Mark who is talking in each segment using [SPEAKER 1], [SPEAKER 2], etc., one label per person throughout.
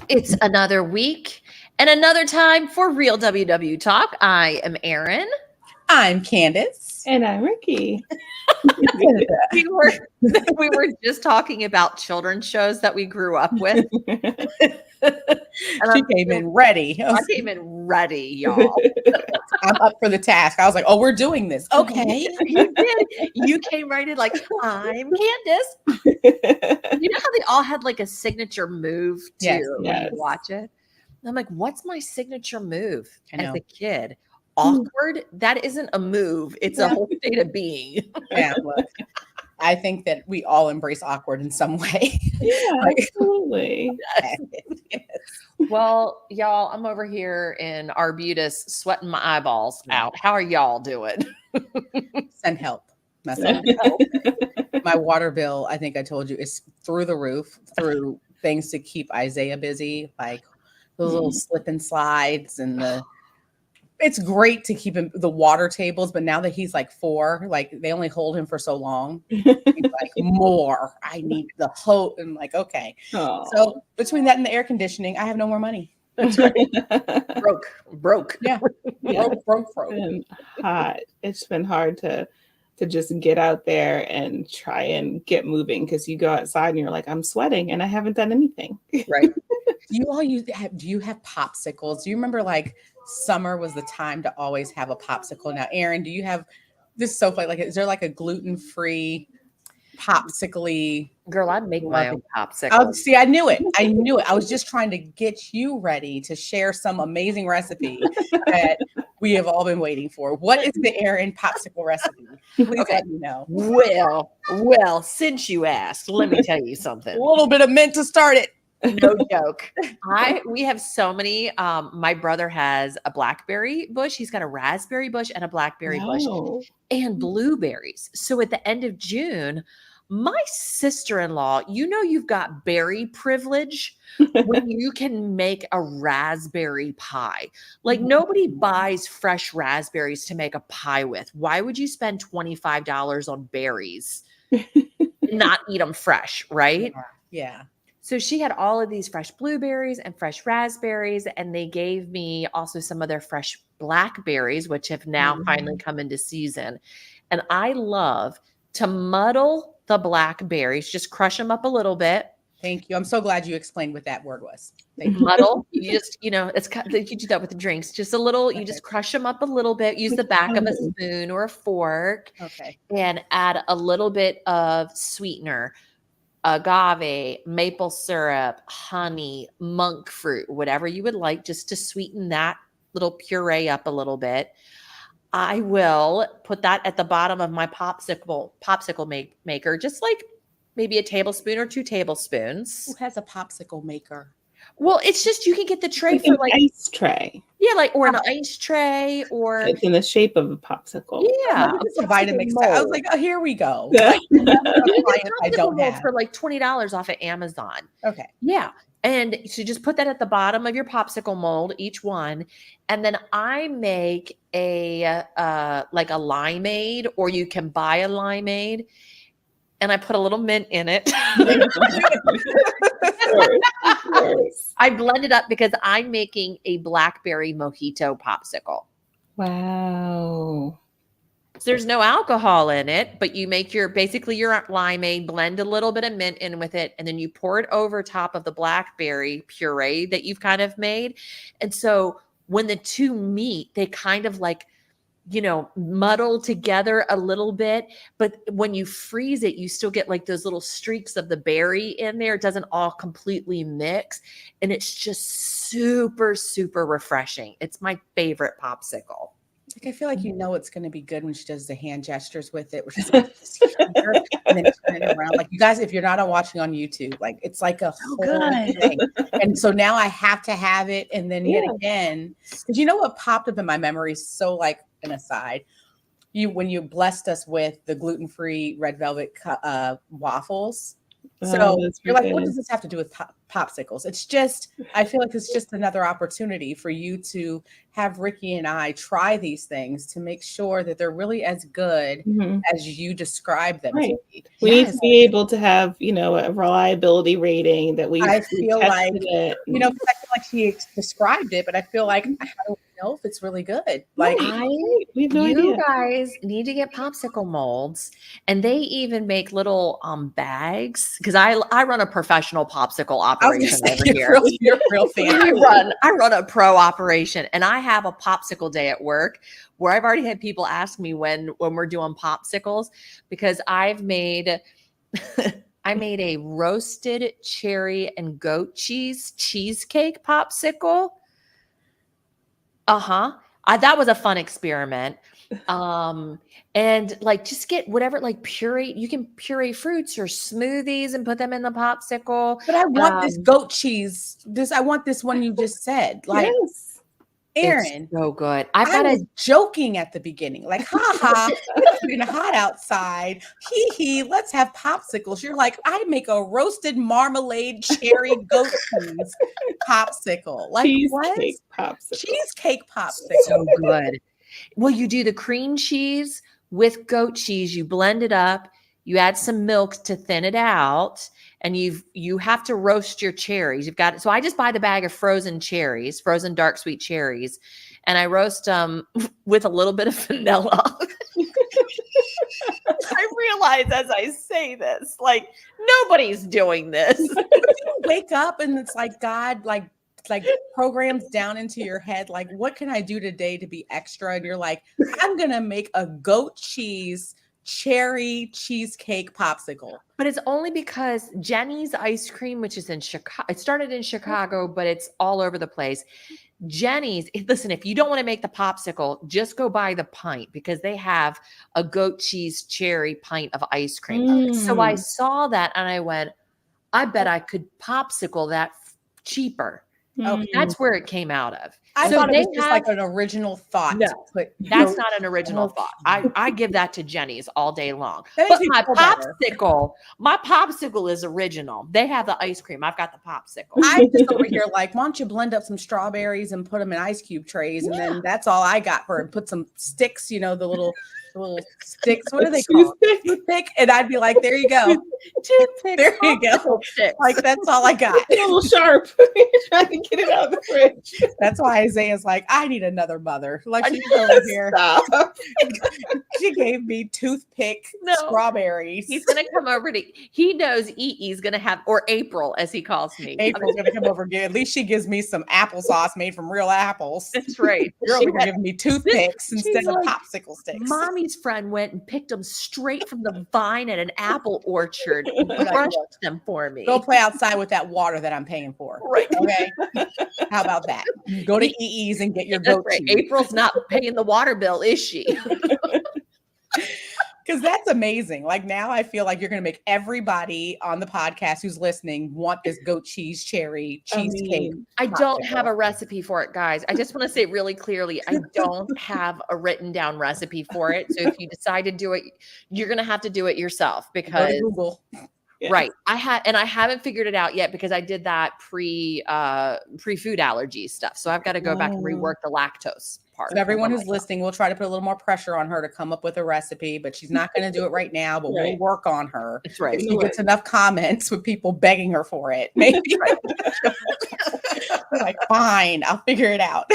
[SPEAKER 1] It's another week and another time for Real WW Talk. I am Erin.
[SPEAKER 2] I'm Candice.
[SPEAKER 3] And I'm Rikki.
[SPEAKER 1] we were just talking about children's shows that we grew up with.
[SPEAKER 2] She came in ready.
[SPEAKER 1] I came in ready, y'all.
[SPEAKER 2] I'm up for the task. I was like, oh, we're doing this. Okay.
[SPEAKER 1] You did. You came right in like, I'm Candice. You know how they all had like a signature move too when you watch it? And I'm like, what's my signature move as a kid? Awkward? That isn't a move. It's a whole state of being.
[SPEAKER 2] Yeah, look, I think that we all embrace awkward in some way.
[SPEAKER 3] Yeah, absolutely.
[SPEAKER 2] Yes.
[SPEAKER 1] Well, y'all, I'm over here in Arbutus sweating my eyeballs out. How are y'all doing?
[SPEAKER 2] Send help. My water bill, I think I told you, is through the roof, through things to keep Isaiah busy, like those little slip and slides and it's great to keep him the water tables, but now that he's like 4, like they only hold him for so long. He's like, more. I need the hose. And like, okay.
[SPEAKER 3] Aww.
[SPEAKER 2] So between that and the air conditioning, I have no more money.
[SPEAKER 1] That's right. Broke.
[SPEAKER 2] Yeah. Broke.
[SPEAKER 3] It's been hot. It's been hard to just get out there and try and get moving because you go outside and you're like, I'm sweating and I haven't done anything.
[SPEAKER 1] Right.
[SPEAKER 2] Do you have popsicles? Do you remember like summer was the time to always have a popsicle? Now, Erin, do you have this? So like, is there like a gluten-free popsicle-y?
[SPEAKER 1] Girl, I'd make my own popsicle.
[SPEAKER 2] See, I knew it. I was just trying to get you ready to share some amazing recipe that we have all been waiting for. What is the Erin popsicle recipe? Please let me know.
[SPEAKER 1] Well, since you asked, let me tell you something.
[SPEAKER 2] A little bit of mint to start it.
[SPEAKER 1] No joke. We have so many. My brother has a blackberry bush. He's got a raspberry bush and a blackberry bush and blueberries. So at the end of June, my sister-in-law, you've got berry privilege when you can make a raspberry pie. Like nobody buys fresh raspberries to make a pie with. Why would you spend $25 on berries and not eat them fresh, right?
[SPEAKER 2] Yeah.
[SPEAKER 1] So she had all of these fresh blueberries and fresh raspberries, and they gave me also some of their fresh blackberries, which have now finally come into season. And I love to muddle the blackberries, just crush them up a little bit.
[SPEAKER 2] Thank you. I'm so glad you explained what that word was.
[SPEAKER 1] Thank you. Muddle. You just, it's you do that with the drinks. Just a little, you just crush them up a little bit. Use the back of a spoon or a fork.
[SPEAKER 2] Okay.
[SPEAKER 1] And add a little bit of sweetener. Agave, maple syrup, honey, monk fruit, whatever you would like, just to sweeten that little puree up a little bit. I will put that at the bottom of my popsicle maker, just like maybe a tablespoon or 2 tablespoons.
[SPEAKER 2] Who has a popsicle maker?
[SPEAKER 1] Well, it's just you can get the tray for like
[SPEAKER 3] ice tray.
[SPEAKER 1] Yeah, or an ice tray, or
[SPEAKER 3] it's in the shape of a popsicle.
[SPEAKER 1] Yeah,
[SPEAKER 2] it's a Vitamix. I was like, oh, here we go.
[SPEAKER 1] I don't have for like $20 off at Amazon.
[SPEAKER 2] Okay.
[SPEAKER 1] Yeah. And so just put that at the bottom of your popsicle mold, each one. And then I make a limeade, or you can buy a limeade. And I put a little mint in it. I blend it up because I'm making a blackberry mojito popsicle.
[SPEAKER 3] Wow.
[SPEAKER 1] So there's no alcohol in it, but you make your limeade, blend a little bit of mint in with it, and then you pour it over top of the blackberry puree that you've kind of made. And so when the two meet, they kind of like, muddle together a little bit, but when you freeze it, you still get like those little streaks of the berry in there. It doesn't all completely mix, and it's just super, super refreshing. It's my favorite popsicle.
[SPEAKER 2] Like, I feel like it's going to be good when she does the hand gestures with it, which is like, and then turn it around. Like, you guys, if you're not watching on YouTube, like it's like a whole thing. And so now I have to have it, and then yet again, because what popped up in my memory, so like an aside, when you blessed us with the gluten-free red velvet waffles, So
[SPEAKER 3] that's
[SPEAKER 2] you're
[SPEAKER 3] really
[SPEAKER 2] like, what
[SPEAKER 3] good.
[SPEAKER 2] does this have to do with popsicles? It's just, I feel like it's just another opportunity for you to have Rikki and I try these things to make sure that they're really as good
[SPEAKER 3] Mhm.
[SPEAKER 2] as you describe them to
[SPEAKER 3] Right.
[SPEAKER 2] be.
[SPEAKER 3] We need
[SPEAKER 1] Yes.
[SPEAKER 3] to be able to have, a reliability rating that we've
[SPEAKER 2] I feel like,
[SPEAKER 3] tested it.
[SPEAKER 2] because I feel like she described it, but I feel like I don't know if it's really good. Like,
[SPEAKER 3] We have no
[SPEAKER 1] You
[SPEAKER 3] idea.
[SPEAKER 1] guys need to get popsicle molds, and they even make little bags because I run a professional popsicle
[SPEAKER 2] I was gonna
[SPEAKER 1] operation
[SPEAKER 2] say,
[SPEAKER 1] over
[SPEAKER 2] you're
[SPEAKER 1] here.
[SPEAKER 2] a real fan.
[SPEAKER 1] I run a pro operation, and I have a popsicle day at work where I've already had people ask me when we're doing popsicles because I've made I made a roasted cherry and goat cheese cheesecake popsicle. Uh-huh. That was a fun experiment. And like just get whatever like puree, you can puree fruits or smoothies and put them in the popsicle.
[SPEAKER 2] But I want this
[SPEAKER 1] Um,
[SPEAKER 2] goat cheese. I want this one you just said. Like,
[SPEAKER 3] Yes.
[SPEAKER 1] it's
[SPEAKER 2] Erin,
[SPEAKER 1] so good. I've
[SPEAKER 2] I
[SPEAKER 1] got
[SPEAKER 2] was
[SPEAKER 1] a
[SPEAKER 2] joking at the beginning, like, ha ha, it's been hot outside. Hee hee, let's have popsicles. You're like, I make a roasted marmalade cherry goat cheese popsicle. Like, what?
[SPEAKER 3] Cheesecake popsicle.
[SPEAKER 2] Cheesecake
[SPEAKER 1] so
[SPEAKER 2] popsicle.
[SPEAKER 1] good. Well, you do the cream cheese with goat cheese, you blend it up, you add some milk to thin it out, and you have to roast your cherries. You've got so I just buy the bag of frozen cherries, frozen dark sweet cherries, and I roast them with a little bit of vanilla. I realize as I say this, like nobody's doing this.
[SPEAKER 2] You wake up and it's like God, like programs down into your head, like, what can I do today to be extra? And you're like, I'm gonna make a goat cheese cherry cheesecake popsicle.
[SPEAKER 1] But it's only because Jenny's ice cream, which is in Chicago, it started in Chicago, but it's all over the place. Jenny's, listen, if you don't want to make the popsicle, just go buy the pint because they have a goat cheese cherry pint of ice cream. So I saw that and I went, I bet I could popsicle that cheaper.
[SPEAKER 2] Oh,
[SPEAKER 1] That's where it came out of.
[SPEAKER 2] I
[SPEAKER 1] So
[SPEAKER 2] thought it
[SPEAKER 1] they
[SPEAKER 2] was just like an original thought
[SPEAKER 1] No,
[SPEAKER 2] to put.
[SPEAKER 1] That's
[SPEAKER 2] goat-
[SPEAKER 1] not an original thought. I give that to Jenny's all day long.
[SPEAKER 2] That
[SPEAKER 1] But
[SPEAKER 2] makes me
[SPEAKER 1] my
[SPEAKER 2] feel better.
[SPEAKER 1] popsicle is original. They have the ice cream. I've got the popsicle.
[SPEAKER 2] I'm just over here like, why don't you blend up some strawberries and put them in ice cube trays, and then that's all I got for it. Put some sticks, the little sticks. What are they called? Toothpick. And I'd be like, there you go.
[SPEAKER 1] Toothpick,
[SPEAKER 2] There you go.
[SPEAKER 1] popsicle sticks.
[SPEAKER 2] Like, that's all I got.
[SPEAKER 3] It's a little sharp. Trying to get it out of the fridge.
[SPEAKER 2] That's why Isaiah's like, I need another mother. Like, she's over here.
[SPEAKER 3] Stop.
[SPEAKER 2] She gave me toothpick strawberries.
[SPEAKER 1] He's gonna come over to. He knows E's gonna have, or April as he calls me.
[SPEAKER 2] April's gonna come over again. At least she gives me some applesauce made from real apples.
[SPEAKER 1] That's right.
[SPEAKER 2] You're over here giving me toothpicks
[SPEAKER 1] She's
[SPEAKER 2] instead of
[SPEAKER 1] like,
[SPEAKER 2] popsicle sticks.
[SPEAKER 1] Mommy's friend went and picked them straight from the vine at an apple orchard, and
[SPEAKER 2] Like,
[SPEAKER 1] crushed
[SPEAKER 2] look,
[SPEAKER 1] them for me.
[SPEAKER 2] go play outside with that water that I'm paying for.
[SPEAKER 1] Right.
[SPEAKER 2] Okay. How about that? Go to EE's and get your
[SPEAKER 1] That's
[SPEAKER 2] goat
[SPEAKER 1] right.
[SPEAKER 2] cheese.
[SPEAKER 1] April's not paying the water bill, is she?
[SPEAKER 2] Because that's amazing. Like, now I feel like you're going to make everybody on the podcast who's listening want this goat cheese cherry cheesecake.
[SPEAKER 1] I don't have a recipe for it, guys. I just want to say really clearly, I don't have a written down recipe for it. So if you decide to do it, you're going to have to do it yourself
[SPEAKER 2] Go
[SPEAKER 1] because
[SPEAKER 2] to Google.
[SPEAKER 3] Yes.
[SPEAKER 1] right. I haven't figured it out yet because I did that pre food allergy stuff. So I've got to go back and rework the lactose part.
[SPEAKER 2] So everyone who's listening, we'll try to put a little more pressure on her to come up with a recipe, but she's not going to do it right now, but we'll work on her.
[SPEAKER 1] That's right.
[SPEAKER 2] If she gets enough comments with people begging her for it, maybe. Like, fine, I'll figure it out.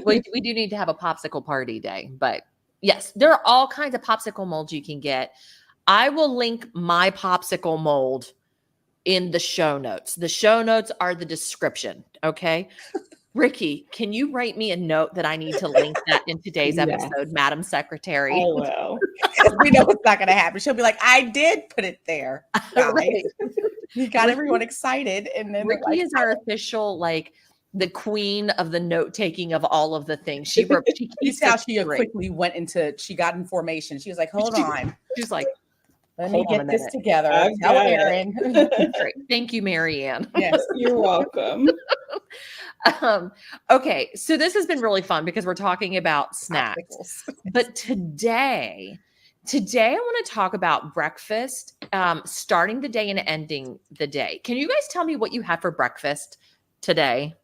[SPEAKER 1] we do need to have a popsicle party day, but yes, there are all kinds of popsicle molds you can get. I will link my popsicle mold in the show notes. The show notes are the description. Okay. Rikki, can you write me a note that I need to link that in today's episode, Madam Secretary?
[SPEAKER 3] I will.
[SPEAKER 2] We know it's not going to happen. She'll be like, I did put it there.
[SPEAKER 1] Right.
[SPEAKER 2] You got everyone excited. And then
[SPEAKER 1] Rikki is our official, like, the queen of the note taking of all of the things. She
[SPEAKER 2] keeps how she quickly went into, she got in formation. She was like, hold on.
[SPEAKER 1] She's like,
[SPEAKER 2] let me get this together.
[SPEAKER 3] Tell
[SPEAKER 2] Erin.
[SPEAKER 1] Great. Thank you, Marianne.
[SPEAKER 2] Yes.
[SPEAKER 3] You're welcome.
[SPEAKER 1] Okay, so this has been really fun because we're talking about snacks. But today I want to talk about breakfast starting the day and ending the day. Can you guys tell me what you had for breakfast today?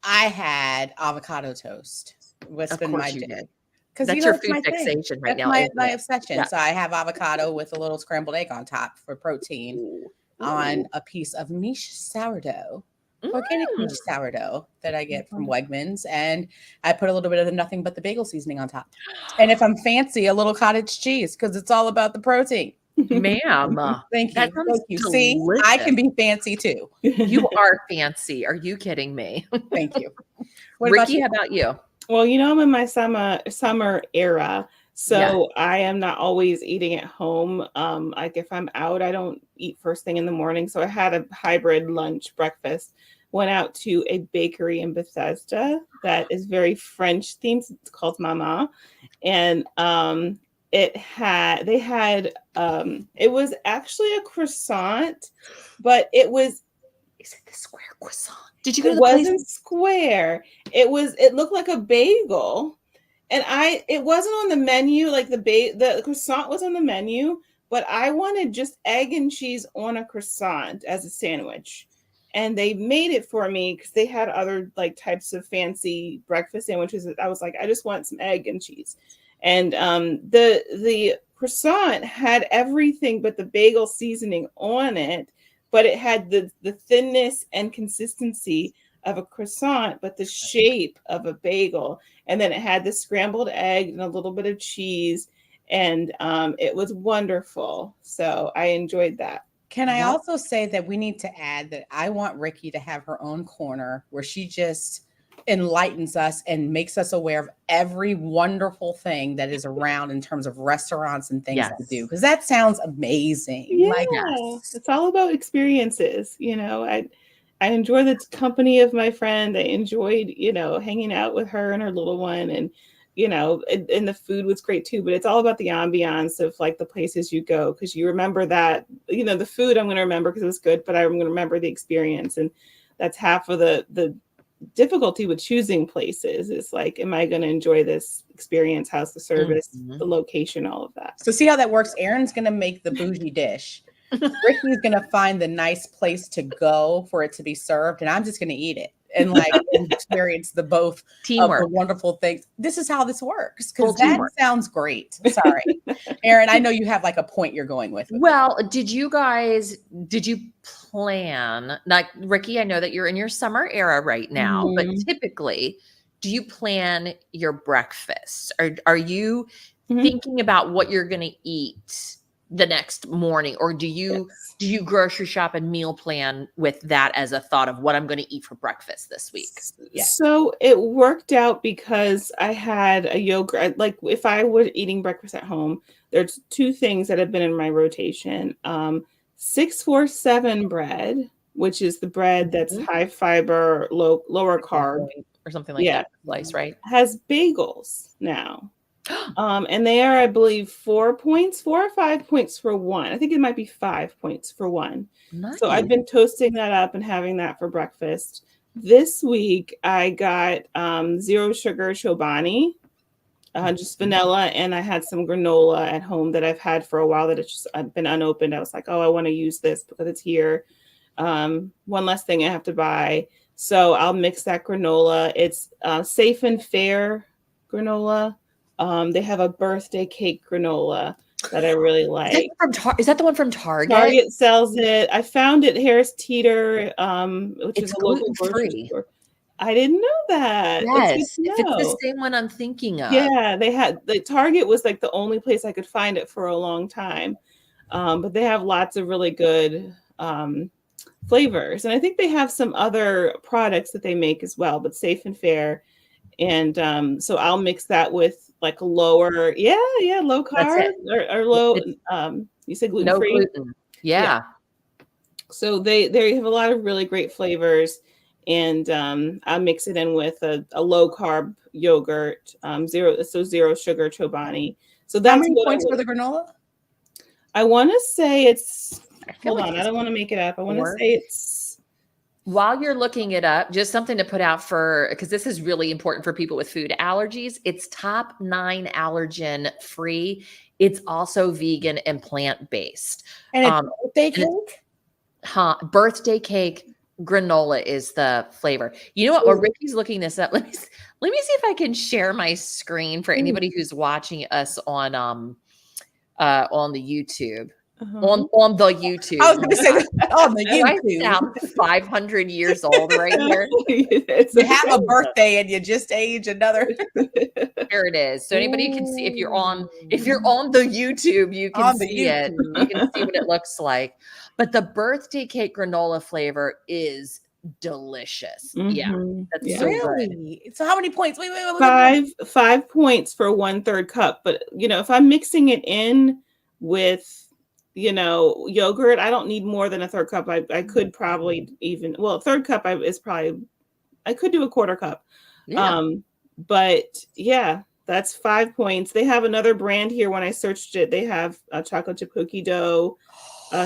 [SPEAKER 2] I had avocado toast. What's
[SPEAKER 1] Of
[SPEAKER 2] been
[SPEAKER 1] course
[SPEAKER 2] my
[SPEAKER 1] you
[SPEAKER 2] day?
[SPEAKER 1] did.
[SPEAKER 2] Because
[SPEAKER 1] That's your
[SPEAKER 2] it's
[SPEAKER 1] food
[SPEAKER 2] my thing.
[SPEAKER 1] fixation right
[SPEAKER 2] That's
[SPEAKER 1] now,
[SPEAKER 2] my
[SPEAKER 1] isn't it?
[SPEAKER 2] obsession.
[SPEAKER 1] Yeah.
[SPEAKER 2] So I have avocado with a little scrambled egg on top for protein,
[SPEAKER 1] Ooh.
[SPEAKER 2] on a piece of niche sourdough, organic niche sourdough that I get from Wegmans, and I put a little bit of the nothing but the bagel seasoning on top. And if I'm fancy, a little cottage cheese, because it's all about the protein.
[SPEAKER 1] Ma'am,
[SPEAKER 2] Thank
[SPEAKER 1] that
[SPEAKER 2] you.
[SPEAKER 1] sounds
[SPEAKER 2] Thank you. See,
[SPEAKER 1] delicious.
[SPEAKER 2] I can be fancy too.
[SPEAKER 1] You are fancy. Are you kidding me?
[SPEAKER 2] Thank you. What about
[SPEAKER 1] Rikki,
[SPEAKER 2] you?
[SPEAKER 1] how about you?
[SPEAKER 3] Well, I'm in my summer era, so I am not always eating at home. Like if I'm out, I don't eat first thing in the morning. So I had a hybrid lunch breakfast. Went out to a bakery in Bethesda that is very French themed. It's called Mama, and it was actually a croissant, but it was.
[SPEAKER 1] Is it the square croissant? Did you go to
[SPEAKER 3] It
[SPEAKER 1] the place?
[SPEAKER 3] wasn't square. It looked like a bagel. And it wasn't on the menu, like the croissant was on the menu, but I wanted just egg and cheese on a croissant as a sandwich. And they made it for me because they had other like types of fancy breakfast sandwiches. I was like, I just want some egg and cheese. And the croissant had everything but the bagel seasoning on it, but it had the thinness and consistency of a croissant, but the shape of a bagel. And then it had the scrambled egg and a little bit of cheese. And it was wonderful. So I enjoyed that.
[SPEAKER 2] Can I also say that we need to add that I want Rikki to have her own corner where she just enlightens us and makes us aware of every wonderful thing that is around in terms of restaurants and things to do, because that sounds amazing.
[SPEAKER 3] Yeah,
[SPEAKER 2] Like,
[SPEAKER 3] it's all about experiences. I enjoy the company of my friend. I enjoyed, hanging out with her and her little one, and and the food was great too. But it's all about the ambiance of like the places you go, because you remember that, the food I'm going to remember because it was good, but I'm going to remember the experience, and that's half of the difficulty with choosing places. Is like, am I going to enjoy this experience? How's the service, the location, all of that.
[SPEAKER 2] So see how that works? Erin's going to make the bougie dish. Rikki's going to find the nice place to go for it to be served, and I'm just going to eat it and experience the both
[SPEAKER 1] Teamwork.
[SPEAKER 2] of the wonderful things. This is how this works,
[SPEAKER 1] Full
[SPEAKER 2] because that
[SPEAKER 1] teamwork.
[SPEAKER 2] sounds great. Sorry, Erin, I know you have like a point you're going with
[SPEAKER 1] Well, did you plan, like Rikki, I know that you're in your summer era right now, but typically do you plan your breakfast? Are you thinking about what you're going to eat the next morning, or do you grocery shop and meal plan with that as a thought of what I'm going to eat for breakfast this week?
[SPEAKER 3] So it worked out because I had a yogurt. Like if I were eating breakfast at home, there's two things that have been in my rotation. 647 bread, which is the bread that's high fiber, lower carb,
[SPEAKER 1] or something like that. Slice, right?
[SPEAKER 3] Has bagels now. And they are, I believe, 4 or 5 points for one. I think it might be 5 points for one.
[SPEAKER 1] Nice.
[SPEAKER 3] So I've been toasting that up and having that for breakfast. This week, I got zero sugar chobani, just vanilla, and I had some granola at home that I've had for a while that it's just been unopened. I was like, oh, I want to use this because it's here. One less thing I have to buy. So I'll mix that granola. It's Safe and Fair granola. They have a birthday cake granola that I really like.
[SPEAKER 1] Is that the one from Target?
[SPEAKER 3] Target sells it. I found it Harris Teeter, which is a local grocery store. I didn't know that.
[SPEAKER 1] Yes, if it's the same one I'm thinking of.
[SPEAKER 3] Yeah, Target was like the only place I could find it for a long time. But they have lots of really good flavors. And I think they have some other products that they make as well, but Safe and Fair. And so I'll mix that with like low carb or low. You said gluten free?
[SPEAKER 1] No gluten. Yeah.
[SPEAKER 3] So they have a lot of really great flavors, and I'll mix it in with a low carb yogurt, zero sugar chobani. So that's
[SPEAKER 2] how many points for the granola?
[SPEAKER 3] I want to say it's. Hold on, I don't want to make it up. I want to say it's
[SPEAKER 1] While you're looking it up, just something to put out because this is really important for people with food allergies. It's top 9 allergen free. It's also vegan and plant-based.
[SPEAKER 2] And it's birthday
[SPEAKER 1] and it's
[SPEAKER 2] cake?
[SPEAKER 1] birthday cake granola is the flavor. You know what? While Ricky's looking this up, let me see if I can share my screen for anybody who's watching us on the YouTube. On the YouTube.
[SPEAKER 2] I was going to say on the YouTube.
[SPEAKER 1] I sound 500 years old right here.
[SPEAKER 2] You have a birthday and you just age another.
[SPEAKER 1] There it is. So anybody can see if you're on the YouTube, you can see it. You can see what it looks like. But the birthday cake granola flavor is delicious. Yeah. That's so
[SPEAKER 2] really good. So how many points?
[SPEAKER 3] Wait. 5 points for 1/3 cup. But if I'm mixing it in with yogurt, I don't need more than a 1/3 cup. I could probably even, a 1/3 cup is probably, I could do a 1/4 cup.
[SPEAKER 1] Yeah.
[SPEAKER 3] But yeah, that's 5 points. They have another brand here. When I searched it, they have a chocolate chip cookie dough,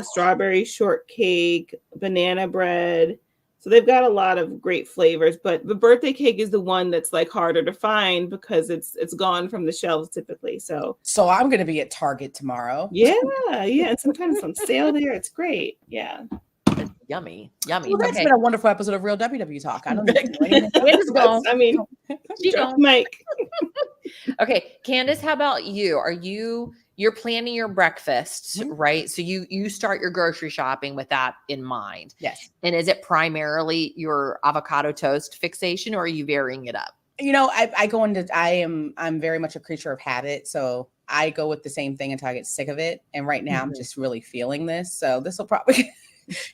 [SPEAKER 3] strawberry shortcake, banana bread. So they've got a lot of great flavors, but the birthday cake is the one that's like harder to find because it's gone from the shelves typically. So
[SPEAKER 2] I'm going to be at Target tomorrow.
[SPEAKER 3] Yeah. And sometimes it's on sale there. It's great. Yeah.
[SPEAKER 1] It's yummy.
[SPEAKER 2] Well, that's been a wonderful episode of Real WW Talk. I don't know.
[SPEAKER 1] I mean,
[SPEAKER 3] Mike.
[SPEAKER 1] Okay, Candice, how about you? You're planning your breakfast, right? So you start your grocery shopping with that in mind.
[SPEAKER 2] Yes.
[SPEAKER 1] And is it primarily your avocado toast fixation, or are you varying it up?
[SPEAKER 2] I'm very much a creature of habit. So I go with the same thing until I get sick of it. And right now I'm just really feeling this. So this will probably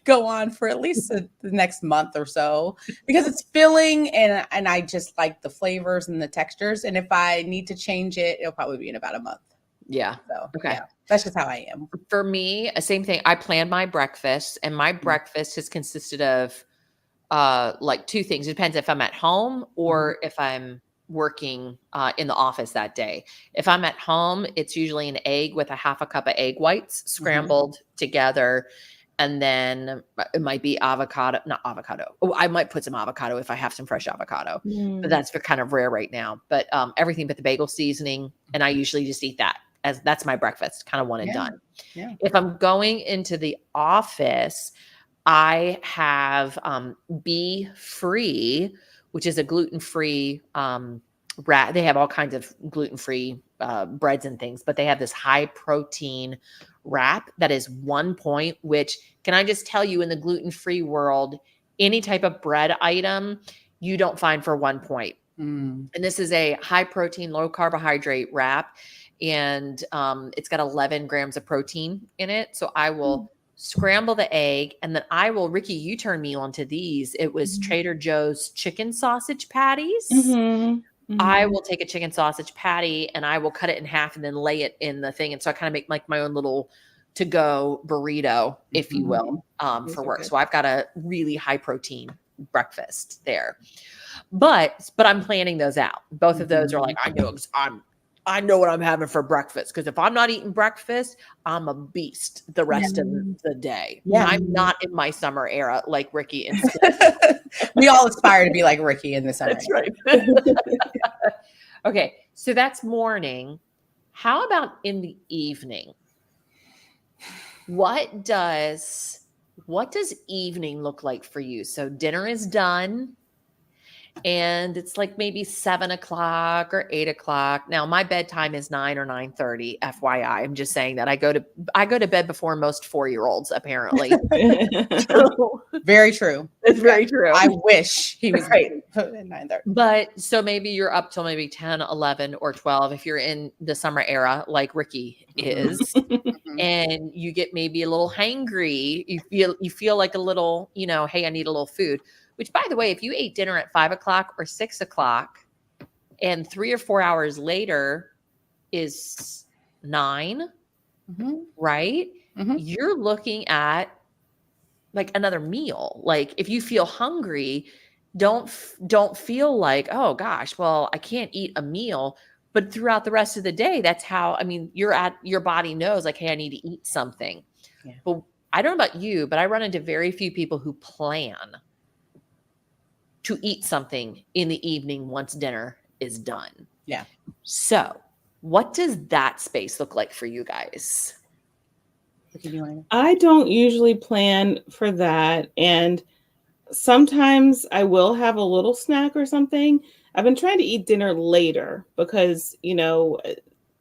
[SPEAKER 2] go on for at least the next month or so because it's filling and I just like the flavors and the textures. And if I need to change it, it'll probably be in about a month.
[SPEAKER 1] Yeah.
[SPEAKER 2] So,
[SPEAKER 1] okay.
[SPEAKER 2] Yeah, that's just how I am.
[SPEAKER 1] For me, same thing. I plan my breakfast, and my breakfast has consisted of like two things. It depends if I'm at home or if I'm working in the office that day. If I'm at home, it's usually an egg with a 1/2 cup of egg whites scrambled together. And then it might be not avocado. Oh, I might put some avocado if I have some fresh avocado, but that's kind of rare right now. But everything but the bagel seasoning. And I usually just eat that as that's my breakfast, kind of one and done.
[SPEAKER 2] Yeah.
[SPEAKER 1] If I'm going into the office, I have Be Free, which is a gluten-free wrap. They have all kinds of gluten-free breads and things, but they have this high protein wrap that is 1 point, which can I just tell you, in the gluten-free world, any type of bread item you don't find for 1 point. And this is a high protein, low carbohydrate wrap. And it's got 11 grams of protein in it. So I will scramble the egg, and then Rikki, you turned me on to these. It was Trader Joe's chicken sausage patties. I will take a chicken sausage patty and I will cut it in half and then lay it in the thing. And so I kind of make like my own little to-go burrito, if you will, for work. So I've got a really high protein breakfast there. But I'm planning those out. Both of those are like, I know what I'm having for breakfast, because if I'm not eating breakfast, I'm a beast the rest of the day. Yeah. I'm not in my summer era like Rikki and
[SPEAKER 2] we all aspire to be like Rikki in the summer.
[SPEAKER 1] That's right. Okay, so that's morning. How about in the evening? What does evening look like for you? So dinner is done, and it's like maybe 7 o'clock or 8 o'clock. Now my bedtime is 9 or 9:30. FYI, I'm just saying that I go to bed before most 4-year-olds, apparently.
[SPEAKER 2] Very true.
[SPEAKER 1] It's very true.
[SPEAKER 2] I wish he was right at 9:30.
[SPEAKER 1] But so maybe you're up till maybe 10, 11, or 12 if you're in the summer era like Rikki is. And you get maybe a little hangry. You feel like a little, hey, I need a little food. Which, by the way, if you ate dinner at 5 o'clock or 6 o'clock and 3 or 4 hours later is 9, right? You're looking at like another meal. Like if you feel hungry, don't feel like, oh gosh, well, I can't eat a meal. But throughout the rest of the day, that's how, your body knows like, hey, I need to eat something. Yeah. But I don't know about you, but I run into very few people who plan to eat something in the evening once dinner is done.
[SPEAKER 2] Yeah.
[SPEAKER 1] So what does that space look like for you guys?
[SPEAKER 3] I don't usually plan for that. And sometimes I will have a little snack or something. I've been trying to eat dinner later because,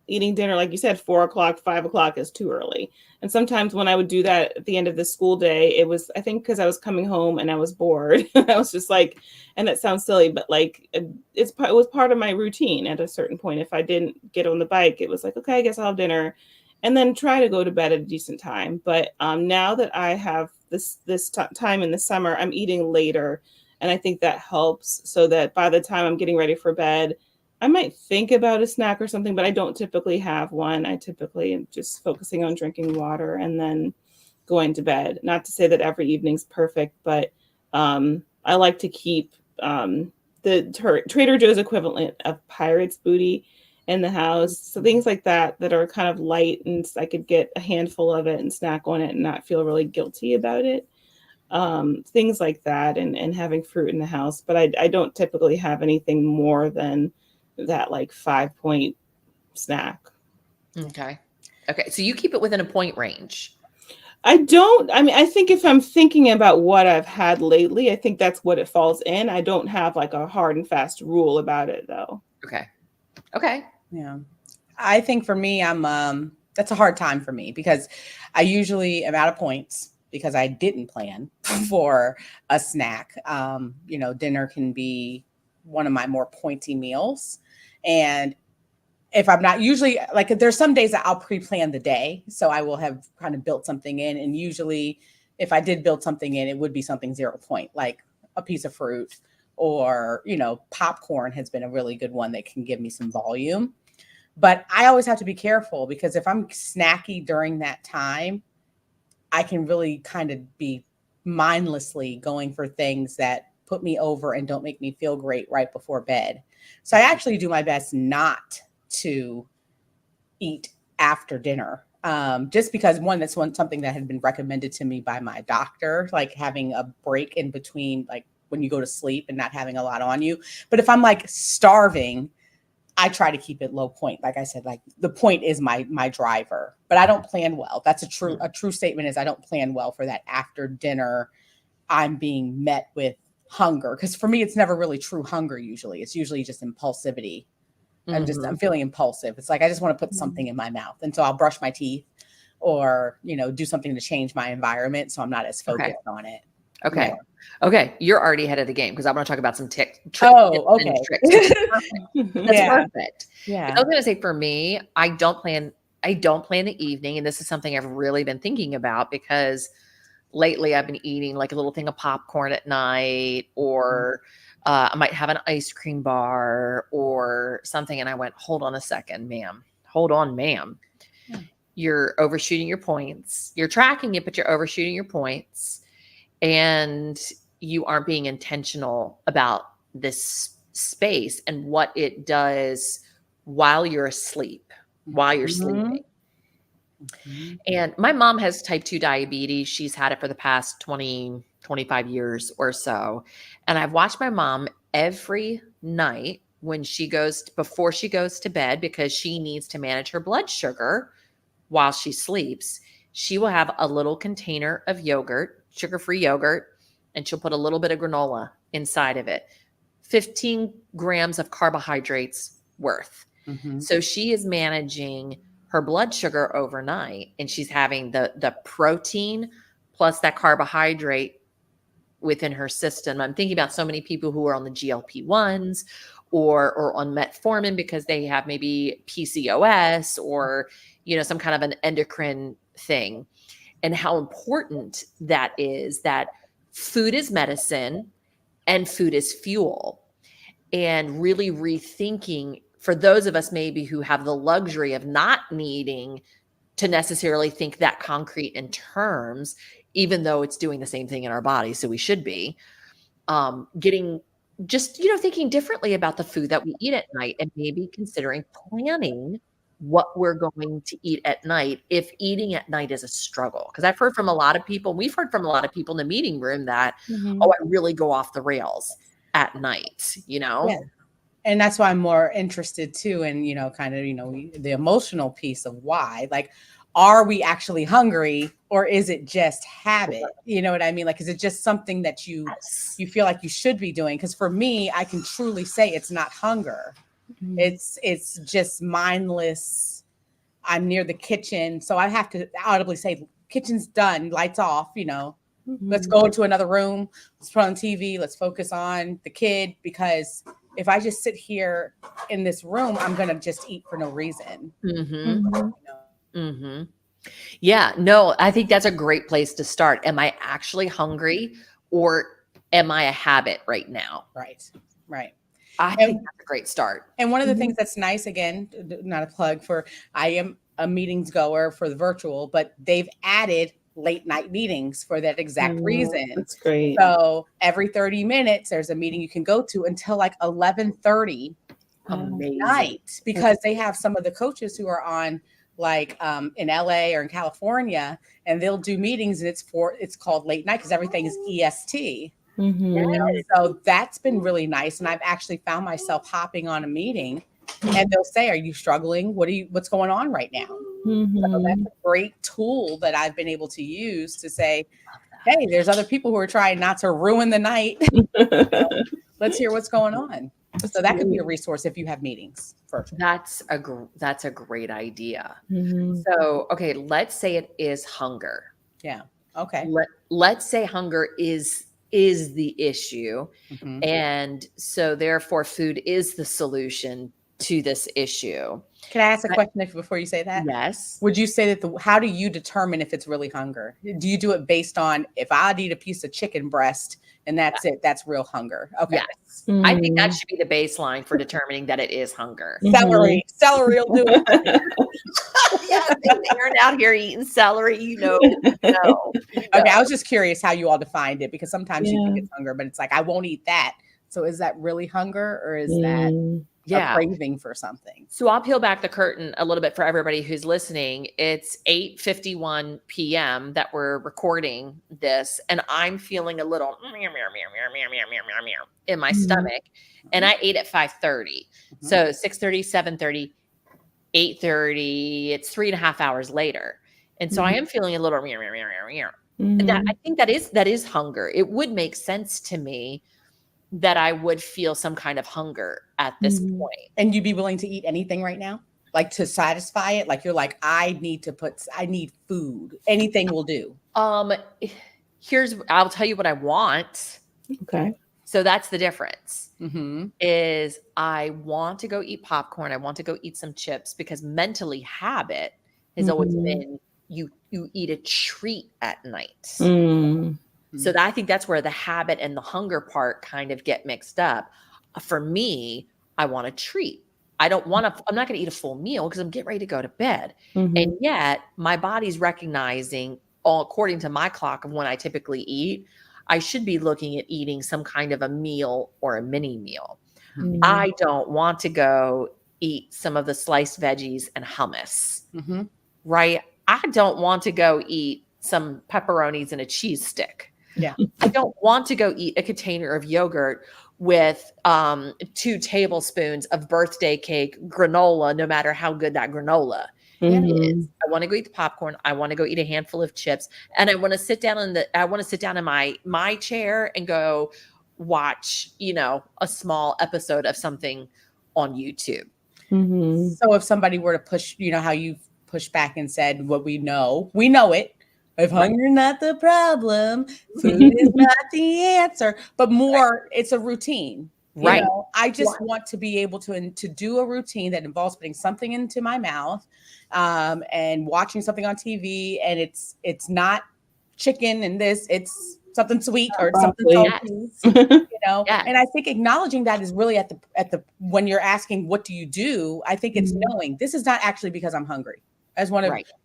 [SPEAKER 3] eating dinner, like you said, 4 o'clock, 5 o'clock is too early. And sometimes when I would do that at the end of the school day, it was, I think, because I was coming home and I was bored. I was just like, and that sounds silly, but like it was part of my routine at a certain point. If I didn't get on the bike, it was like, okay, I guess I'll have dinner and then try to go to bed at a decent time. But now that I have this time in the summer, I'm eating later. And I think that helps so that by the time I'm getting ready for bed, I might think about a snack or something, but I don't typically have one. I typically am just focusing on drinking water and then going to bed. Not to say that every evening's perfect, but I like to keep the Trader Joe's equivalent of Pirate's Booty in the house. So things like that are kind of light, and I could get a handful of it and snack on it and not feel really guilty about it. Things like that, and having fruit in the house. But I don't typically have anything more than that, like 5-point snack.
[SPEAKER 1] Okay. So you keep it within a point range.
[SPEAKER 3] I think if I'm thinking about what I've had lately, I think that's what it falls in. I don't have like a hard and fast rule about it though.
[SPEAKER 1] Okay.
[SPEAKER 2] Yeah. I think for me, that's a hard time for me because I usually am out of points because I didn't plan for a snack. Dinner can be one of my more pointy meals. And if I'm not usually like, there's some days that I'll pre-plan the day. So I will have kind of built something in. And usually if I did build something in, it would be something 0 point, like a piece of fruit or, popcorn has been a really good one that can give me some volume. But I always have to be careful because if I'm snacky during that time, I can really kind of be mindlessly going for things that put me over and don't make me feel great right before bed. So I actually do my best not to eat after dinner. Just because that's something that had been recommended to me by my doctor, like having a break in between, like when you go to sleep and not having a lot on you. But if I'm like starving, I try to keep it low point. Like I said, like the point is my driver, but I don't plan well. That's a true statement is I don't plan well for that after dinner. I'm being met with hunger. Cause for me, it's never really true hunger. Usually it's usually just impulsivity. I'm feeling impulsive. It's like, I just want to put something in my mouth. And so I'll brush my teeth or, do something to change my environment. So I'm not as focused on it.
[SPEAKER 1] Okay.
[SPEAKER 2] Yeah.
[SPEAKER 1] Okay. You're already ahead of the game because I want to talk about some tricks.
[SPEAKER 2] Okay.
[SPEAKER 1] That's perfect.
[SPEAKER 2] Yeah.
[SPEAKER 1] I was going to say for me, I don't plan the evening. And this is something I've really been thinking about because lately I've been eating like a little thing of popcorn at night or I might have an ice cream bar or something. And I went, hold on a second, ma'am. Hold on, ma'am. Yeah. You're overshooting your points. You're tracking it, but you're overshooting your points. And you aren't being intentional about this space and what it does while you're asleep, while you're sleeping. And my mom has type 2 diabetes. She's had it for the past 20, 25 years or so. And I've watched my mom every night before she goes to bed, because she needs to manage her blood sugar while she sleeps. She will have a little container of yogurt, sugar-free yogurt, and she'll put a little bit of granola inside of it. 15 grams of carbohydrates worth. So she is managing her blood sugar overnight, and she's having the protein plus that carbohydrate within her system. I'm thinking about so many people who are on the GLP-1s or on metformin because they have maybe PCOS or, some kind of an endocrine thing, and how important that is, that food is medicine and food is fuel, and really rethinking for those of us maybe who have the luxury of not needing to necessarily think that concrete in terms, even though it's doing the same thing in our body. So we should be thinking differently about the food that we eat at night, and maybe considering planning what we're going to eat at night if eating at night is a struggle. Because we've heard from a lot of people in the meeting room that, I really go off the rails at night, you know?
[SPEAKER 2] Yeah. And that's why I'm more interested too in, kind of, the emotional piece of why. Like, are we actually hungry, or is it just habit? You know what I mean? Like, is it just something that you feel like you should be doing? Because for me, I can truly say it's not hunger. It's just mindless. I'm near the kitchen, so I have to audibly say, kitchen's done, lights off, let's go into another room, let's put on TV, let's focus on the kid, because if I just sit here in this room, I'm going to just eat for no reason.
[SPEAKER 1] Yeah, no, I think that's a great place to start. Am I actually hungry, or am I a habit right now?
[SPEAKER 2] Right.
[SPEAKER 1] I think that's a great start.
[SPEAKER 2] And one of the things that's nice, again, not a plug for, I am a meetings goer for the virtual, but they've added late night meetings for that exact reason.
[SPEAKER 3] That's great.
[SPEAKER 2] So every 30 minutes, there's a meeting you can go to until like 11:30 night, because they have some of the coaches who are on like in LA or in California, and they'll do meetings, and it's called late night because everything is EST. So that's been really nice. And I've actually found myself hopping on a meeting, and they'll say, are you struggling? What's going on right now? So that's a great tool that I've been able to use to say, hey, there's other people who are trying not to ruin the night. Let's hear what's going on. So that could be a resource if you have meetings virtually.
[SPEAKER 1] That's a great idea. So, okay, let's say it is hunger.
[SPEAKER 2] Yeah. Okay.
[SPEAKER 1] Let's say hunger is the issue. And so therefore food is the solution to this issue.
[SPEAKER 2] Can I ask a question before you say that?
[SPEAKER 1] Yes.
[SPEAKER 2] Would you say that how do you determine if it's really hunger? Do you do it based on, if I eat a piece of chicken breast and that's it, that's real hunger? Okay.
[SPEAKER 1] Yes. I think that should be the baseline for determining that it is hunger.
[SPEAKER 2] Celery will do it.
[SPEAKER 1] Erin out here eating celery, no.
[SPEAKER 2] Okay, I was just curious how you all defined it, because sometimes you think it's hunger, but it's like, I won't eat that. So is that really hunger, or is that a craving for something?
[SPEAKER 1] So I'll peel back the curtain a little bit for everybody who's listening. It's 8:51 p.m. that we're recording this, and I'm feeling a little in my stomach, and I ate at 5:30. So 6:30, 7:30, 8:30, it's 3.5 hours later. And so I am feeling a little and I think that is hunger. It would make sense to me that I would feel some kind of hunger at this point.
[SPEAKER 2] And you'd be willing to eat anything right now? Like, to satisfy it? Like, you're like, I need food. Anything will do.
[SPEAKER 1] I'll tell you what I want.
[SPEAKER 3] Okay.
[SPEAKER 1] So that's the difference. Is I want to go eat popcorn. I want to go eat some chips, because mentally habit has always been you eat a treat at night. So I think that's where the habit and the hunger part kind of get mixed up. For me, I want a treat. I'm not going to eat a full meal because I'm getting ready to go to bed. And yet my body's recognizing, according to my clock of when I typically eat, I should be looking at eating some kind of a meal or a mini meal. I don't want to go eat some of the sliced veggies and hummus, right? I don't want to go eat some pepperonis and a cheese stick.
[SPEAKER 2] Yeah.
[SPEAKER 1] I don't want to go eat a container of yogurt with 2 tablespoons of birthday cake granola, no matter how good that granola is. I want to go eat the popcorn. I want to go eat a handful of chips, and I want to sit down in my chair and go watch, a small episode of something on YouTube.
[SPEAKER 2] So if somebody were to push, how you pushed back and said what we know it. If hunger not the problem, food is not the answer, but more, it's a routine.
[SPEAKER 1] Right.
[SPEAKER 2] I just want to be able to do a routine that involves putting something into my mouth, and watching something on TV, and it's not chicken and it's something sweet or something salty, And I think acknowledging that is really at the when you're asking, what do you do? I think it's knowing this is not actually because I'm hungry.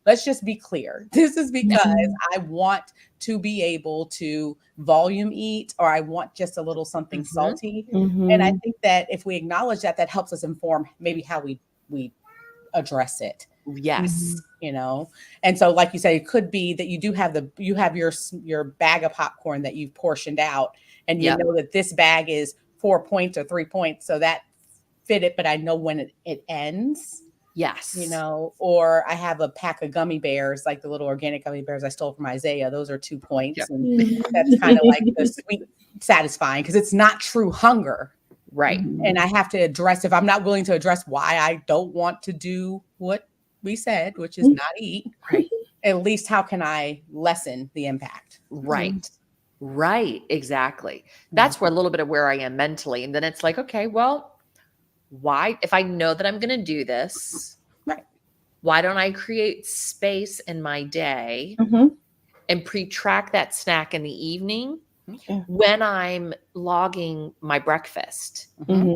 [SPEAKER 2] Let's just be clear. This is because I want to be able to volume eat, or I want just a little something salty. And I think that if we acknowledge that helps us inform maybe how we address it.
[SPEAKER 1] Yes.
[SPEAKER 2] And so, like you say, it could be that you have your bag of popcorn that you've portioned out, and you know that this bag is 4 points or 3 points. So that fit it, but I know when it ends.
[SPEAKER 1] Yes.
[SPEAKER 2] You know, or I have a pack of gummy bears, like the little organic gummy bears I stole from Isaiah. Those are 2 points.
[SPEAKER 1] Yep.
[SPEAKER 2] And that's kind of like the sweet satisfying because it's not true hunger.
[SPEAKER 1] Right.
[SPEAKER 2] And I have to address, if I'm not willing to address why I don't want to do what we said, which is not eat,
[SPEAKER 1] Right.
[SPEAKER 2] at least how can I lessen the impact?
[SPEAKER 1] Right. Right. Exactly. That's where a little bit of where I am mentally. And then it's like, okay, well, why, if I know that I'm going to do this,
[SPEAKER 2] right?
[SPEAKER 1] Why don't I create space in my day and pre-track that snack in the evening when I'm logging my breakfast?
[SPEAKER 3] Yeah.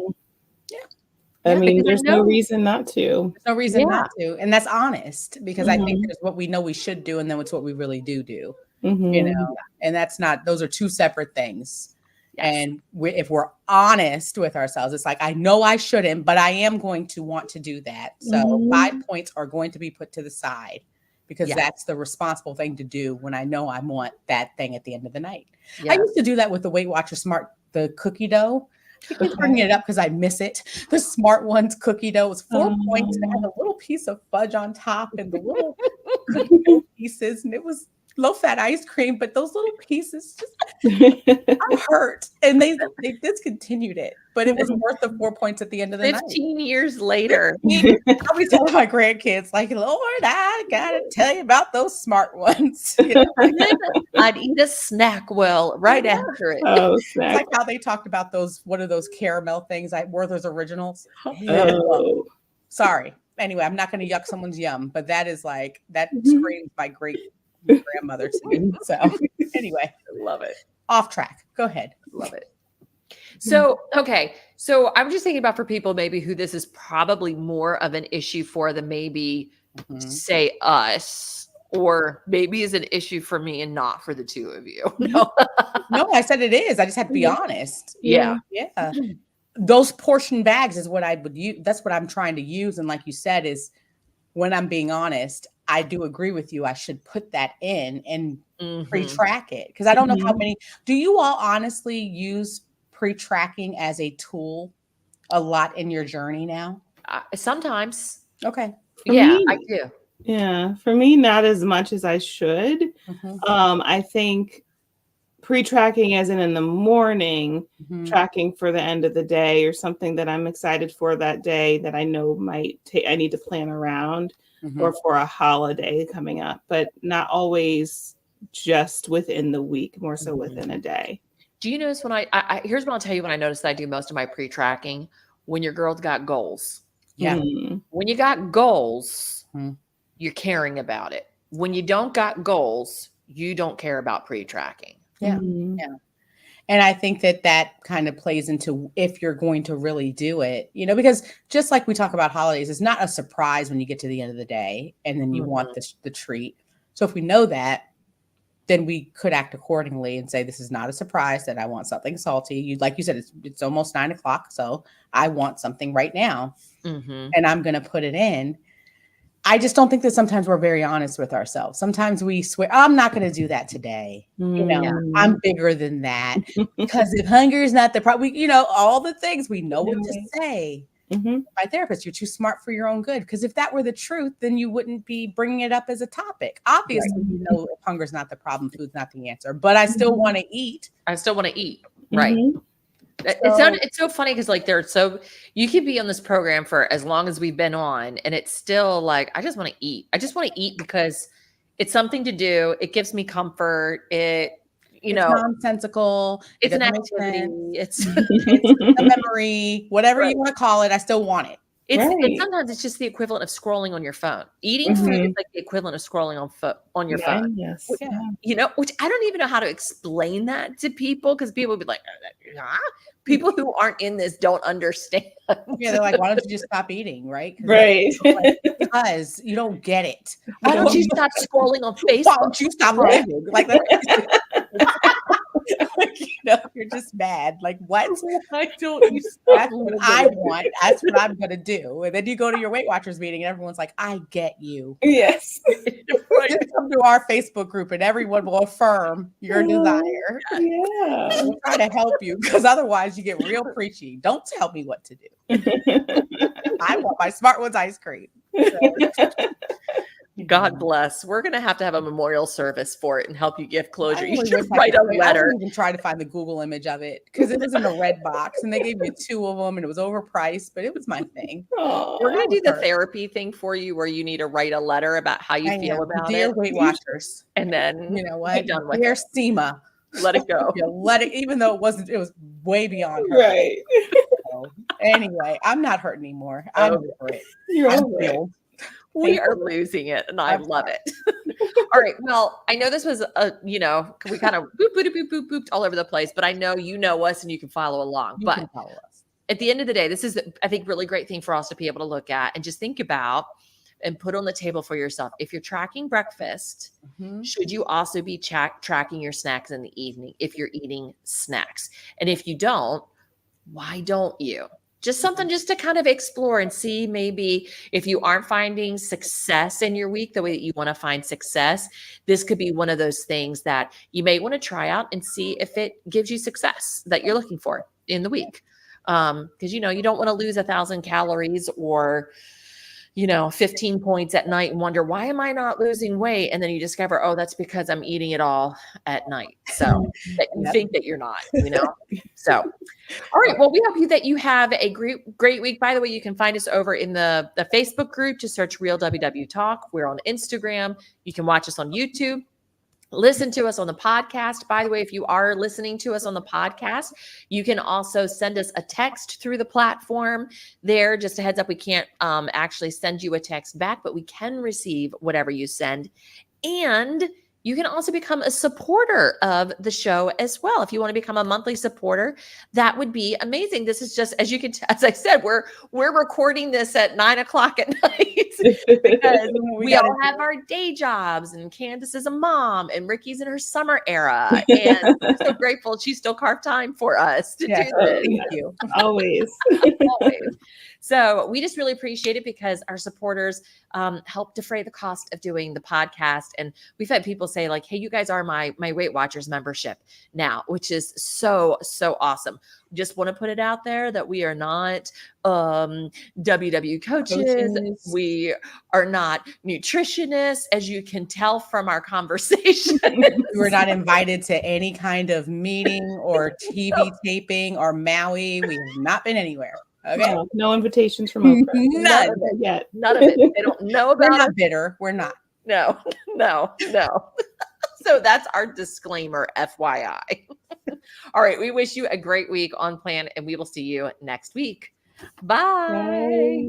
[SPEAKER 3] I mean, there's no reason not to.
[SPEAKER 2] There's no reason not to. And that's honest because I think there's what we know we should do and then it's what we really do. You know, and that's not, those are 2 separate things. Yes. And if we're honest with ourselves, it's like, I know I shouldn't, but I am going to want to do that. So 5 points are going to be put to the side because that's the responsible thing to do when I know I want that thing at the end of the night. Yes. I used to do that with the Weight Watchers the cookie dough. I keep bringing it up because I miss it. The Smart Ones cookie dough was 4 points and it had a little piece of fudge on top and the little cookie pieces. And it was low-fat ice cream, but those little pieces just I hurt. And they discontinued it, but it was worth the 4 points at the end of the
[SPEAKER 1] 15 years later.
[SPEAKER 2] I'll be telling my grandkids, like, Lord, I gotta tell you about those Smart Ones. You know?
[SPEAKER 1] I'd eat a snack right after it.
[SPEAKER 3] Oh,
[SPEAKER 2] it's like how they talked about those, what are those caramel things? Werther's Originals.
[SPEAKER 3] Oh.
[SPEAKER 2] Sorry. Anyway, I'm not going to yuck someone's yum, but that is like, that screams my great grandmother to me. So anyway,
[SPEAKER 1] love it.
[SPEAKER 2] Off track. Go ahead.
[SPEAKER 1] Love it. So, okay. So I'm just thinking about for people maybe who this is probably more of an issue for than maybe say us, or maybe is an issue for me and not for the 2 of you. No,
[SPEAKER 2] no, I said it is. I just have to be honest.
[SPEAKER 1] Yeah.
[SPEAKER 2] Yeah. Those portion bags is what I would use. That's what I'm trying to use. And like you said, is when I'm being honest, I do agree with you. I should put that in and pre-track it because I don't know how many. Do you all honestly use pre-tracking as a tool a lot in your journey now?
[SPEAKER 1] Sometimes.
[SPEAKER 2] Okay.
[SPEAKER 1] I do.
[SPEAKER 3] Yeah. For me, not as much as I should. I think pre-tracking as in the morning, tracking for the end of the day or something that I'm excited for that day that I know I need to plan around. Or for a holiday coming up, but not always just within the week, more so within a day.
[SPEAKER 1] Do you notice when here's what I'll tell you when I notice that I do most of my pre-tracking, when your girl's got goals.
[SPEAKER 2] Yeah.
[SPEAKER 1] When you got goals, you're caring about it. When you don't got goals, you don't care about pre-tracking.
[SPEAKER 2] Yeah. Yeah. And I think that kind of plays into if you're going to really do it, you know, because just like we talk about holidays, it's not a surprise when you get to the end of the day and then you want the treat. So if we know that, then we could act accordingly and say, this is not a surprise that I want something salty. Like you said, it's almost 9:00. So I want something right now and I'm going to put it in. I just don't think that sometimes we're very honest with ourselves. Sometimes we swear, I'm not going to do that today. You know, I'm bigger than that because if hunger is not the problem, you know, all the things we know what to say. My therapist, you're too smart for your own good. Because if that were the truth, then you wouldn't be bringing it up as a topic. Obviously, you know, if hunger is not the problem, food's not the answer. But I still want to eat.
[SPEAKER 1] Right. It's so funny because like you could be on this program for as long as we've been on and it's still like I just want to eat. I just want to eat because it's something to do. It gives me comfort. It's
[SPEAKER 2] nonsensical.
[SPEAKER 1] It's an activity. It's
[SPEAKER 2] a memory, whatever you want to call it. I still want it.
[SPEAKER 1] And sometimes it's just the equivalent of scrolling on your phone. Eating food is like the equivalent of scrolling on your phone.
[SPEAKER 3] Yes.
[SPEAKER 1] You know, which I don't even know how to explain that to people because people would be like, people who aren't in this don't understand.
[SPEAKER 2] Yeah, they're like, why don't you just stop eating, right?
[SPEAKER 3] Right.
[SPEAKER 2] Because you don't get it.
[SPEAKER 1] Why don't you stop scrolling on Facebook?
[SPEAKER 2] Why don't you stop living? Like that. No, you're just mad. Like, what?
[SPEAKER 1] Why don't you stop?
[SPEAKER 2] That's what I want. That's what I'm going to do. And then you go to your Weight Watchers meeting and everyone's like, I get you.
[SPEAKER 3] Yes.
[SPEAKER 1] Right.
[SPEAKER 2] Just come to our Facebook group and everyone will affirm your desire.
[SPEAKER 3] Yeah.
[SPEAKER 2] We'll try to help you because otherwise you get real preachy. Don't tell me what to do. I want my Smart Ones ice cream. So,
[SPEAKER 1] God bless. We're going to have a memorial service for it and help you give closure. You
[SPEAKER 2] really
[SPEAKER 1] should
[SPEAKER 2] wish I
[SPEAKER 1] write a
[SPEAKER 2] could- I
[SPEAKER 1] letter.
[SPEAKER 2] didn't even try to find the Google image of it because it was in a red box and they gave me 2 of them and it was overpriced, but it was my thing.
[SPEAKER 1] We're going to do the therapy thing for you where you need to write a letter about how you feel about
[SPEAKER 2] Dear
[SPEAKER 1] it.
[SPEAKER 2] Weight Watchers.
[SPEAKER 1] And then
[SPEAKER 2] You know what?
[SPEAKER 1] done with
[SPEAKER 2] Dear
[SPEAKER 1] it.
[SPEAKER 2] SEMA.
[SPEAKER 1] Let it go.
[SPEAKER 2] You let it, even though it was way beyond her.
[SPEAKER 3] Right.
[SPEAKER 2] So, anyway, I'm not hurt anymore. I'm over it.
[SPEAKER 3] You're
[SPEAKER 2] I'm
[SPEAKER 3] over it.
[SPEAKER 2] healed.
[SPEAKER 1] We are losing it, and I love it. All right. Well, I know this was we kind of booped all over the place, but I know you know us and you can follow along.
[SPEAKER 2] You
[SPEAKER 1] But
[SPEAKER 2] can follow us.
[SPEAKER 1] at the end of the day, this is, I think, really great thing for us to be able to look at and just think about and put on the table for yourself. If you're tracking breakfast, should you also be tracking your snacks in the evening if you're eating snacks? And if you don't, why don't you? Just something just to kind of explore and see maybe if you aren't finding success in your week the way that you want to find success, this could be one of those things that you may want to try out and see if it gives you success that you're looking for in the week. Because, you don't want to lose 1,000 calories or 15 points at night and wonder, why am I not losing weight? And then you discover, oh, that's because I'm eating it all at night. So that you think that you're not, So, all right. Well, we hope that you have a great week. By the way, you can find us over in the Facebook group. Just search Real WW Talk. We're on Instagram. You can watch us on YouTube. Listen to us on the podcast. By the way, if you are listening to us on the podcast, you can also send us a text through the platform there. Just a heads up, we can't actually send you a text back, but we can receive whatever you send. And you can also become a supporter of the show as well. If you want to become a monthly supporter, that would be amazing. This is just, as you can, as I said, we're recording this at 9:00 at night because we all have our day jobs, and Candice is a mom, and Rikki's in her summer era, and we're so grateful she still carved time for us to do this.
[SPEAKER 2] Thank you.
[SPEAKER 3] Always.
[SPEAKER 1] Always. So we just really appreciate it because our supporters help defray the cost of doing the podcast. And we've had people say like, hey, you guys are my Weight Watchers membership now, which is so, so awesome. Just want to put it out there that we are not WW coaches. We are not nutritionists, as you can tell from our conversation.
[SPEAKER 2] We were not invited to any kind of meeting or TV taping or Maui. We have not been anywhere. Okay.
[SPEAKER 3] No invitations from Oprah.
[SPEAKER 2] None
[SPEAKER 3] of it yet.
[SPEAKER 1] None of it. They don't know
[SPEAKER 2] We're
[SPEAKER 1] about
[SPEAKER 2] not
[SPEAKER 1] it.
[SPEAKER 2] bitter. We're not.
[SPEAKER 1] No. So that's our disclaimer, FYI. All right. We wish you a great week on plan, and we will see you next week. Bye.
[SPEAKER 3] Bye.